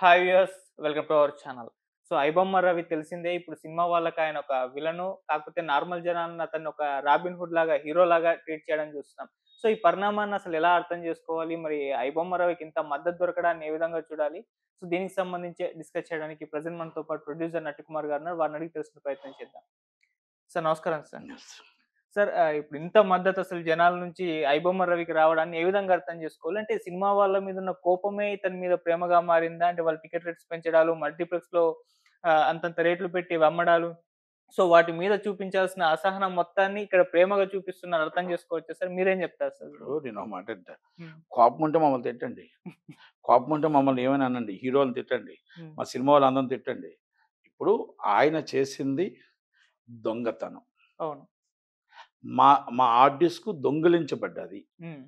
Hi viewers, welcome to our channel. So, 'iBomma Ravi' తెలిసిందే. ఇప్పుడు cinema వాళ్ళకి ఆయన ఒక విలను, కాకపోతే నార్మల్ జనాలను అతన్ని ఒక 'రాబిన్ హుడ్' లాగా, హీరోలాగా ట్రీట్ చేయడం చూస్తున్నాం. సో, ఈ పరిణామాన్ని అసలు ఎలా అర్థం చేసుకోవాలి? మరి 'ఐబొమ్మ రవికి' ఇంత మద్దతు దొరకడాన్ని ఏ విధంగా చూడాలి? సో, దీనికి సంబంధించి డిస్కస్ చేయడానికి ప్రెజెంట్ మనతో పాటు ప్రొడ్యూసర్ నట్టికుమార్ గారు ఉన్నారు. వారిని అడిగి తెలుసుకునే ప్రయత్నం చేద్దాం. సార్ నమస్కారం సార్. యెస్. సార్ ఇప్పుడు ఇంత మద్దతు అసలు జనాల నుంచి 'ఐబొమ్మ రవికి' రావడాన్ని ఏ విధంగా అర్థం చేసుకోవాలి? అంటే సినిమా వాళ్ళ మీద ఉన్న కోపమే ఇతని మీద ప్రేమగా మారిందా? అంటే వాళ్ళు టికెట్ రేట్స్ పెంచడాలు, మల్టీప్లెక్స్‌లో అంతంత రేట్లు పెట్టి అమ్మడాలు. సో, వాటి మీద చూపించాల్సిన అసహనం మొత్తాన్ని ఇక్కడ ప్రేమగా చూపిస్తున్నారు అర్థం చేసుకోవచ్చా సార్? మీరేం చెప్తారు సార్? ఇప్పుడు నేను ఒక మాట అంటా. హ్మ్. కోపం ఉంటే మమ్మల్ని తిట్టండి. కోపం ఉంటే మమ్మల్ని ఏమైనా అనండి. హీరోలని తిట్టండి. హ్మ్. మా సినిమా వాళ్ళందరిని తిట్టండి. ఇప్పుడు ఆయన చేసింది దొంగతనం. అవును. మా మా హార్డ్ డిస్క్ దొంగిలించబడ్డది. హ్మ్.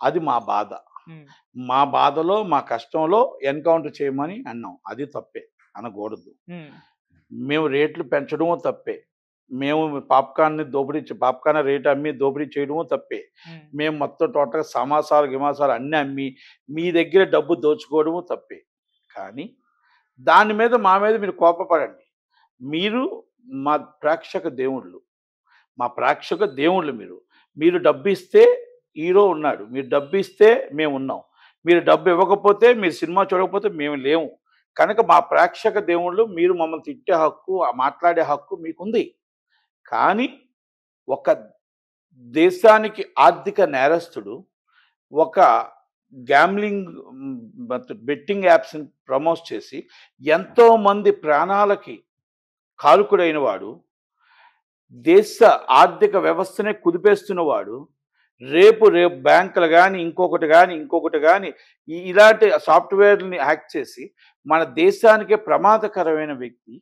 అది మా బాధ. హ్మ్. మా బాధలో, మా కష్టంలో ఎన్‌కౌంటర్ చేయమని అన్నాం. అది తప్పే. అనకూడదు. హ్మ్. మేము రేట్లు పెంచడమో తప్పే. మేము పాప్కార్న్ రేట్ అమ్మి దోపిడీ చేయడమో తప్పే. హ్మ్. మేము మొత్తం టోటల్‌గా గిమాసాలు అన్నీ అమ్మి మీ దగ్గర డబ్బు దోచుకోవడము తప్పే. కానీ దాని మీద మా మీద మీరు కోపపడండి. మీరు మా ప్రేక్షక దేవుళ్ళు. మా ప్రేక్షక దేవుళ్ళు మీరు. మీరు డబ్బిస్తే హీరో ఉన్నాడు. మీరు డబ్బిస్తే మేమున్నాం. మీరు డబ్బు ఇవ్వకపోతే, మీరు సినిమా చూడకపోతే మేము లేము. కనుక మా ప్రేక్షక దేవుళ్ళు మీరు మమ్మల్ని తిట్టే హక్కు, మాట్లాడే హక్కు మీకుంది. కానీ ఒక దేశానికి ఆర్థిక నేరస్తుడు ఒక గ్యామ్లింగ్ బెట్టింగ్ యాప్స్‌ని ప్రమోట్ చేసి ఎంతోమంది ప్రాణాలకి కారకుడైన వాడు, దేశ ఆర్థిక వ్యవస్థనే కుదిపేస్తున్నవాడు, రేపు బ్యాంకులు గాని, ఇంకొకటి గాని ఇలాంటి సాఫ్ట్‌వేర్‌లని హ్యాక్ చేసి మన దేశానికే ప్రమాదకరమైన వ్యక్తి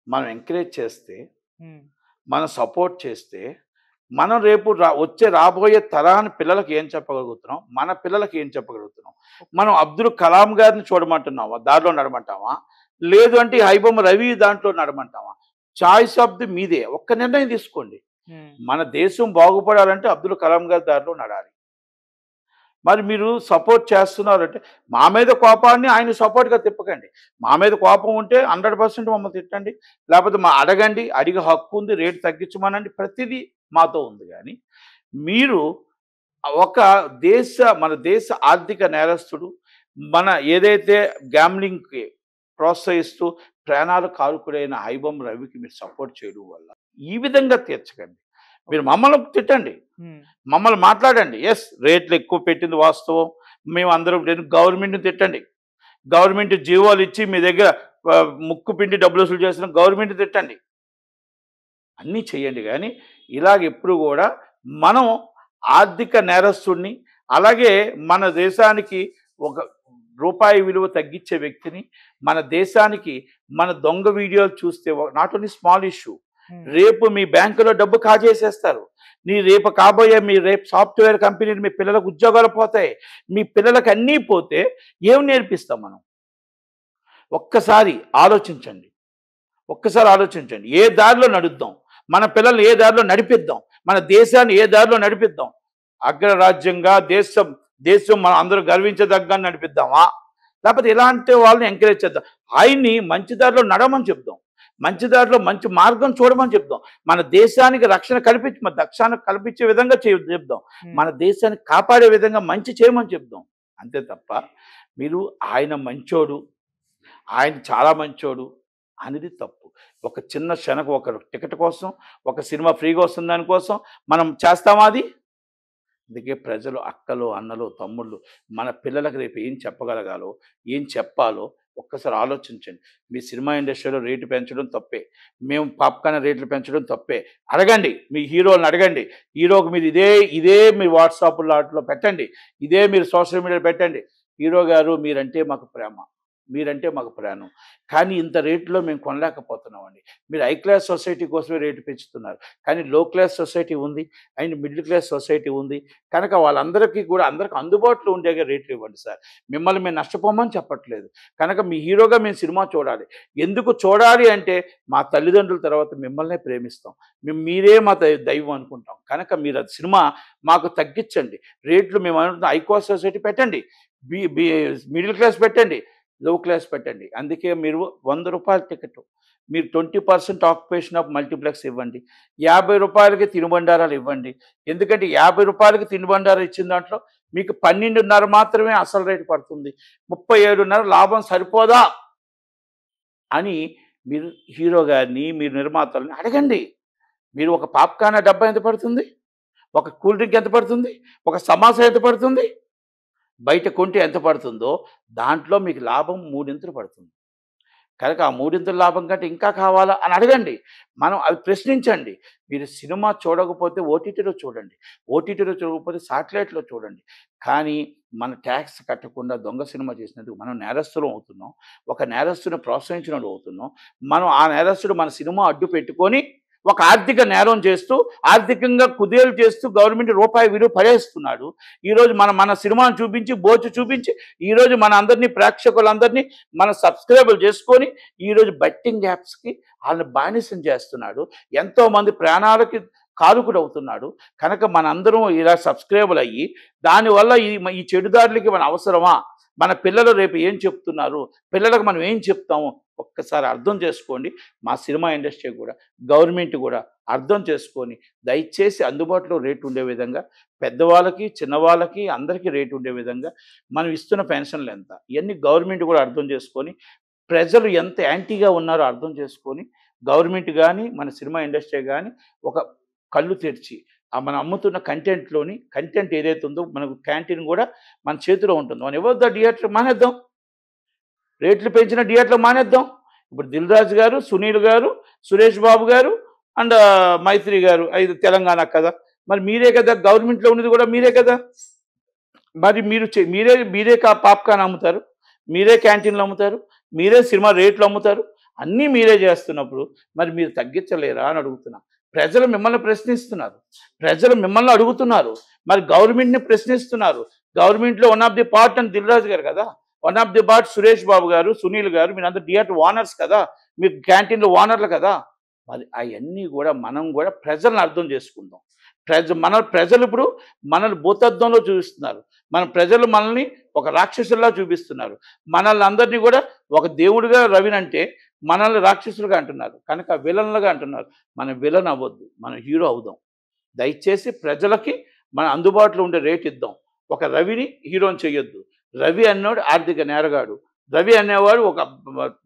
మనం ఎంకరేజ్ చేస్తే, హ్మ్. మనం సపోర్ట్ చేస్తే, మనం రేపు రాబోయే పిల్లలకి ఏం చెప్పగలుగుతున్నాం? మన పిల్లలకి ఏం చెప్పగలుగుతున్నాం? మనం అబ్దుల్ కలాం గారిని చూడమంటున్నామా? దారిలో నడమంటామా? లేదు అంటే ఈ 'ఐబొమ్మ రవి' దాంట్లో నడమంటామా? చాయిస్ ఆఫ్ ది మీదే. ఒక్క నిర్ణయం తీసుకోండి. హ్మ్. మన దేశం బాగుపడాలంటే అబ్దుల్ కలాం గారి దారిలో నడాలి. మరి మీరు సపోర్ట్ చేస్తున్నారంటే మా మీద కోపాన్ని ఆయన సపోర్ట్‌గా తిప్పకండి. మా మీద కోపం ఉంటే 100% మమ్మల్ని తిట్టండి. లేకపోతే అడగండి. అడిగే హక్కు ఉంది. రేట్ తగ్గించమనండి. ప్రతిదీ మాతో ఉంది గానీ, మీరు ఒక మన దేశ ఆర్థిక నేరస్తుడు, మన ఏదైతే గ్యామ్లింగ్‌కి ప్రోత్సహిస్తూ ప్రాణాలు కారుకుడైన 'ఐబొమ్మ రవికి' మీరు సపోర్ట్ చేయడం వల్ల ఈ విధంగా తీర్చకండి. మీరు మమ్మల్ని తిట్టండి. హ్మ్. మమ్మల్ని మాట్లాడండి. యెస్, రేట్లు ఎక్కువ పెట్టింది వాస్తవం. మేమందరం గవర్నమెంట్‌ని తిట్టండి. గవర్నమెంట్ జీవోలు ఇచ్చి మీ దగ్గర ముక్కు పిండి డబ్బులు వసూలు చేస్తున్న గవర్నమెంట్‌ని తిట్టండి. అన్నీ చేయండి గానీ, ఇలాగెప్పుడు గూడా మనం ఆర్థిక నేరస్తుడిని, అలాగే మన దేశానికి ఒక రూపాయి విలువ తగ్గించే వ్యక్తిని, మన దేశానికి మన దొంగ వీడియోలు చూస్తే నాట్ ఓన్లీ స్మాల్ ఇష్యూ. హ్మ్. రేపు మీ బ్యాంకులో డబ్బు కాజేసేస్తారు. మీ రేపు సాఫ్ట్‌వేర్ కంపెనీలు మీ పిల్లలకు ఉద్యోగాలు పోతాయి. మీ పిల్లలకి అన్నీ పోతే ఏం నేర్పిస్తాం మనం? ఒక్కసారి ఆలోచించండి. ఏ దారిలో నడుద్దాం? మన పిల్లల్ని ఏ దారిలో నడిపిద్దాం? మన దేశాన్ని ఏ దారిలో నడిపిద్దాం? అగ్రరాజ్యంగా దేశం మనం అందరూ గర్వించదగ్గ నడిపిద్దామా? లేకపోతే ఇలాంటి వాళ్ళని ఎంకరేజ్ చేద్దాం. ఆయన్ని మంచి దారిలో నడవమని చెప్దాం. మంచి దారిలో మంచి మార్గం చూడమని చెప్దాం. మన దేశానికి రక్షణ కల్పించే విధంగా చెప్దాం. మన దేశాన్ని కాపాడే విధంగా మంచి చేయమని చెప్దాం. అంతే తప్ప మీరు ఆయన మంచోడు, ఆయన చాలా మంచోడు అనేది తప్పు. ఒక చిన్న క్షణకు ఒక టికెట్ కోసం, ఒక సినిమా ఫ్రీగా వస్తుంది దానికోసం మనం చేస్తామా అది? అందుకే ప్రజలు, అక్కలు, అన్నలు, తమ్ముళ్ళు మన పిల్లలకు రేపు ఏం చెప్పగలగాలో, ఏం చెప్పాలో ఒక్కసారి ఆలోచించండి. మీ సినిమా ఇండస్ట్రీలో రేటు పెంచడం తప్పే. మేము పాప్కార్న్ రేట్లు పెంచడం తప్పే. అడగండి, మీ హీరోలను అడగండి. హీరోకి మీరు ఇదే మీ వాట్సాప్‌లో ఆటిలో పెట్టండి. ఇదే మీరు సోషల్ మీడియాలో పెట్టండి. హీరో గారు మీరంటే మాకు ప్రాణం. కానీ ఇంత రేట్లో మేము కొనలేకపోతున్నామండి. మీరు హై క్లాస్ సొసైటీ కోసమే రేటు పెంచుతున్నారు. కానీ లో క్లాస్ సొసైటీ ఉంది. అండ్ మిడిల్ క్లాస్ సొసైటీ ఉంది. కనుక వాళ్ళందరికీ కూడా అందరికి అందుబాటులో ఉండేగా రేట్లు ఇవ్వండి సార్. మిమ్మల్ని మేము నష్టపోమని చెప్పట్లేదు. కనుక మీ హీరోగా మేము సినిమా చూడాలి. ఎందుకు చూడాలి అంటే మా తల్లిదండ్రుల తర్వాత మిమ్మల్నే ప్రేమిస్తాం. మీరే మా దైవం అనుకుంటాం. కనుక మీరు అది సినిమా మాకు తగ్గించండి. రేట్లు మేము అనుకుంటున్న హై క్లాస్ సొసైటీ పెట్టండి. మిడిల్ క్లాస్ పెట్టండి. లో క్లాస్ పెట్టండి. అందుకే మీరు రూ. 100 టికెట్. మీరు 20% ఆక్యుపేషన్ ఆఫ్ మల్టీప్లెక్స్ ఇవ్వండి. రూ. 50కి తినుబండారాలు ఇవ్వండి. ఎందుకంటే రూ. 50కి తినుబండారాలు ఇచ్చిన దాంట్లో మీకు 12.5 మాత్రమే అసలు రేటు పడుతుంది. 37.5 లాభం సరిపోదా అని మీరు హీరో గారిని, మీరు నిర్మాతలని అడగండి. మీరు ఒక పాప్కార్న్ డబ్బా ఎంత పడుతుంది? ఒక కూల్ డ్రింక్ ఎంత పడుతుంది? ఒక సమోసా ఎంత పడుతుంది? బయట కొంటే ఎంత పడుతుందో దాంట్లో మీకు లాభం 3 పడుతుంది. కనుక ఆ 3 లాభం కంటే ఇంకా కావాలా అని అడగండి. మనం అవి ప్రశ్నించండి. మీరు సినిమా చూడకపోతే ఓటీటీలో చూడండి. ఓటీటీలో చూడకపోతే శాటిలైట్‌లో చూడండి. కానీ మన ట్యాక్స్ కట్టకుండా దొంగ సినిమా చేసినందుకు మనం నేరస్తులం అవుతున్నాం. ఒక నేరస్తుని ప్రోత్సహించినోడు అవుతున్నాం. మనం ఆ నేరస్తుడు మన సినిమా అడ్డు పెట్టుకొని ఒక ఆర్థిక నేరం చేస్తూ, ఆర్థికంగా కుదేలు చేస్తూ గవర్నమెంట్ రూపాయి విలువ పడేస్తున్నాడు. ఈరోజు మన సినిమాను చూపించి, బోచు చూపించి, ఈరోజు మన అందరినీ ప్రేక్షకులందరినీ మన సబ్స్క్రైబులు చేసుకొని, ఈరోజు బెట్టింగ్ యాప్స్‌కి వాళ్ళని బానిసం చేస్తున్నాడు. ఎంతోమంది ప్రాణాలకి కారకుడు అవుతున్నాడు. కనుక మనందరం ఇలా సబ్స్క్రైబులు అయ్యి, దానివల్ల ఈ చెడుదారులకి మన అవసరమా? మన పిల్లలు రేపు ఏం చెప్తున్నారు? పిల్లలకు మనం ఏం చెప్తాము? ఒక్కసారి అర్థం చేసుకోండి. మా సినిమా ఇండస్ట్రీ కూడా, గవర్నమెంట్ కూడా అర్థం చేసుకొని దయచేసి అందుబాటులో రేటు ఉండే విధంగా, పెద్దవాళ్ళకి, చిన్నవాళ్ళకి అందరికీ రేటు ఉండే విధంగా మనం ఇస్తున్న పెన్షన్లు ఎంత, ఇవన్నీ గవర్నమెంట్ కూడా అర్థం చేసుకొని, ప్రజలు ఎంత యాంటీగా ఉన్నారో అర్థం చేసుకొని, గవర్నమెంట్ కానీ, మన సినిమా ఇండస్ట్రీ కానీ ఒక కళ్ళు తెరిచి మనం అమ్ముతున్న కంటెంట్ ఏదైతే ఉందో మనకు క్యాంటీన్ కూడా మన చేతిలో ఉంటుంది. మనం ఇవ్వద్దా థియేటర్ మానేద్దాం. రేట్లు పెంచిన థియేటర్లు మానేద్దాం. ఇప్పుడు దిల్ రాజు గారు, సునీల్ గారు, సురేష్ బాబు గారు అండ్ మైత్రి గారు ఇది తెలంగాణ కదా. మరి మీరే కదా గవర్నమెంట్లో ఉన్నది కూడా మీరే కదా. మరి మీరే పాప్కార్న్ అమ్ముతారు, మీరే క్యాంటీన్లు అమ్ముతారు, మీరే సినిమా రేట్లు అమ్ముతారు, అన్నీ మీరే చేస్తున్నప్పుడు మరి మీరు తగ్గించలేరా అని అడుగుతున్నా. ప్రజలు మిమ్మల్ని ప్రశ్నిస్తున్నారు, ప్రజలు మిమ్మల్ని అడుగుతున్నారు, మరి గవర్నమెంట్ని ప్రశ్నిస్తున్నారు. గవర్నమెంట్లో వన్ ఆఫ్ ది పార్ట్ అని దిల్ రాజు గారు కదా, one of the part Suresh Babu గారు, సునీల్ గారు, మీరందరూ థియేటర్ ఓనర్స్ కదా, మీరు క్యాంటీన్లో ఓనర్లు కదా. మరి అవన్నీ కూడా మనం కూడా ప్రజలను అర్థం చేసుకుందాం. ప్రజలు ఇప్పుడు మనల్ని భూతద్దంలో చూపిస్తున్నారు. ప్రజలు మనల్ని ఒక రాక్షసుల్లా చూపిస్తున్నారు. మనల్ని అందరినీ కూడా ఒక దేవుడిగా రవినంటే మనల్ని రాక్షసులుగా అంటున్నారు. కనుక విలన్లుగా అంటున్నారు. మనం విలన్ అవ్వద్దు, మనం హీరో అవుదాం. దయచేసి ప్రజలకి మన అందుబాటులో ఉండే రేట్ ఇద్దాం. ఒక రవిని హీరోని చేయొద్దు. రవి అన్నోడు ఆర్థిక నేరగాడు. రవి అనేవాడు ఒక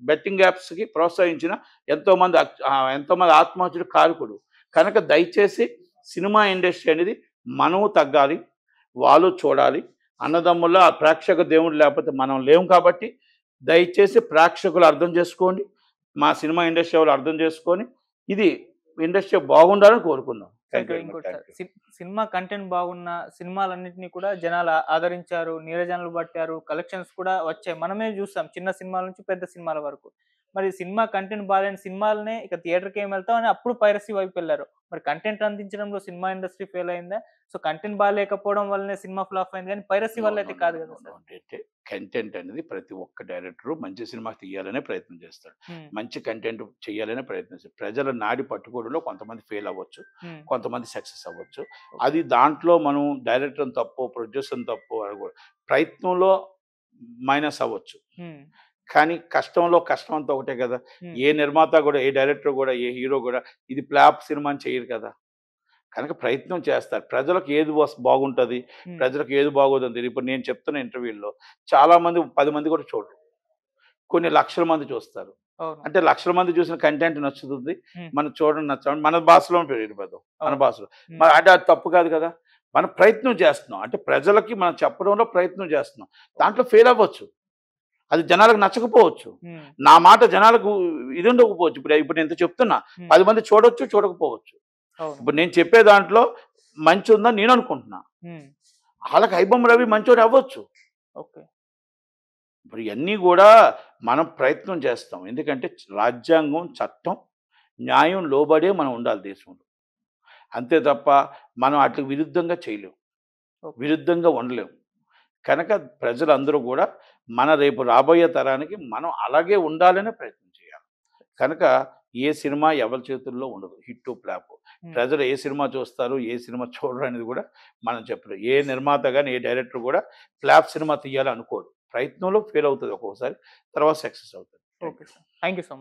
బెట్టింగ్ యాప్స్కి ప్రోత్సహించిన ఎంతోమంది ఆత్మహత్యలు కారకుడు. కనుక దయచేసి సినిమా ఇండస్ట్రీ అనేది మనము తగ్గాలి, వాళ్ళు చూడాలి. అన్నదమ్ముల్లో ఆ ప్రేక్షక దేవుడు లేకపోతే మనం లేము. కాబట్టి దయచేసి ప్రేక్షకులు అర్థం చేసుకోండి, మా సినిమా ఇండస్ట్రీ వాళ్ళు అర్థం చేసుకొని ఇది ఇండస్ట్రీ బాగుండాలని కోరుకుందాం. ఇంకోటి సార్, సినిమా కంటెంట్ బాగున్న సినిమాలన్నింటినీ కూడా జనాలు ఆదరించారు, నీరజనాలు పట్టారు, కలెక్షన్స్ కూడా వచ్చాయి. మనమే చూస్తాం చిన్న సినిమాల నుంచి పెద్ద సినిమాల వరకు. మరి సినిమా కంటెంట్ బాగాలేని సినిమాలనే ఇక థియేటర్కి ఏం వెళ్తాం అని అప్పుడు పైరసీ వైపు వెళ్ళారు. మరి కంటెంట్ అందించడంలో సినిమా ఇండస్ట్రీ ఫెయిల్ అయిందా? సో కంటెంట్ బాగాలేకపోవడం వల్లనే సినిమా ఫ్లాప్ అయింది, కానీ పైరసీ వల్ల అయితే కాదు కదా సార్. అంటే కంటెంట్ అనేది ప్రతి ఒక్క డైరెక్టరు మంచి సినిమా తీయాలనే ప్రయత్నం చేస్తాడు, మంచి కంటెంట్ చేయాలనే ప్రయత్నం చేస్తాడు. ప్రజల నాడి పట్టుకోవడంలో కొంతమంది ఫెయిల్ అవ్వచ్చు, కొంతమంది సక్సెస్ అవ్వచ్చు. అది దాంట్లో మనం డైరెక్టర్ తప్పు, ప్రొడ్యూసర్ తప్పు అనకూడదు. ప్రయత్నంలో మైనస్ అవ్వచ్చు, కానీ కష్టం అంతా ఒకటే కదా. ఏ నిర్మాత కూడా, ఏ డైరెక్టర్ కూడా, ఏ హీరో కూడా ఇది ఫ్లాప్ సినిమా అని చేయరు కదా. కనుక ప్రయత్నం చేస్తారు. ప్రజలకు ఏది బాగుంటుంది, ప్రజలకు ఏది బాగోదని. ఇప్పుడు నేను చెప్తున్న ఇంటర్వ్యూల్లో చాలామంది 10 మంది కూడా చూడరు, కొన్ని లక్షల మంది చూస్తారు. అంటే లక్షల మంది చూసిన కంటెంట్ నచ్చుతుంది, మనం చూడండి నచ్చడం మన భాషలో వెళ్ళిపోతాం, మన భాషలో. మరి అంటే అది తప్పు కాదు కదా. మనం ప్రయత్నం చేస్తున్నాం, అంటే ప్రజలకి మనం చెప్పడంలో ప్రయత్నం చేస్తున్నాం. దాంట్లో ఫెయిల్ అవ్వచ్చు, అది జనాలకు నచ్చకపోవచ్చు, నా మాట జనాలకు ఇది ఉండకపోవచ్చు. ఇప్పుడు నేను చెప్తున్నా, 10 మంది చూడొచ్చు, చూడకపోవచ్చు. ఇప్పుడు నేను చెప్పే దాంట్లో మంచి ఉందని నేను అనుకుంటున్నా, వాళ్ళకి ఐబొమ్మ రవి మంచోడు అవ్వచ్చు. ఇప్పుడు ఇవన్నీ కూడా మనం ప్రయత్నం చేస్తాం. ఎందుకంటే రాజ్యాంగం, చట్టం, న్యాయం లోబడే మనం ఉండాలి దేశంలో. అంతే తప్ప మనం అట్లా విరుద్ధంగా చేయలేము, విరుద్ధంగా ఉండలేము. కనుక ప్రజలందరూ కూడా రేపు రాబోయే తరానికి మనం అలాగే ఉండాలనే ప్రయత్నం చేయాలి. కనుక ఏ సినిమా ఎవరి చేతుల్లో ఉండదు, హిట్ ఫ్లాప్. ప్రజలు ఏ సినిమా చూస్తారు, ఏ సినిమా చూడరు అనేది కూడా మనం చెప్పలేం. ఏ నిర్మాత కానీ, ఏ డైరెక్టర్ కూడా ఫ్లాప్ సినిమా తీయాలి అనుకోడు. ప్రయత్నంలో ఫెయిల్ అవుతుంది ఒక్కొక్కసారి, తర్వాత సక్సెస్ అవుతుంది. Okay sir. Thank you so much.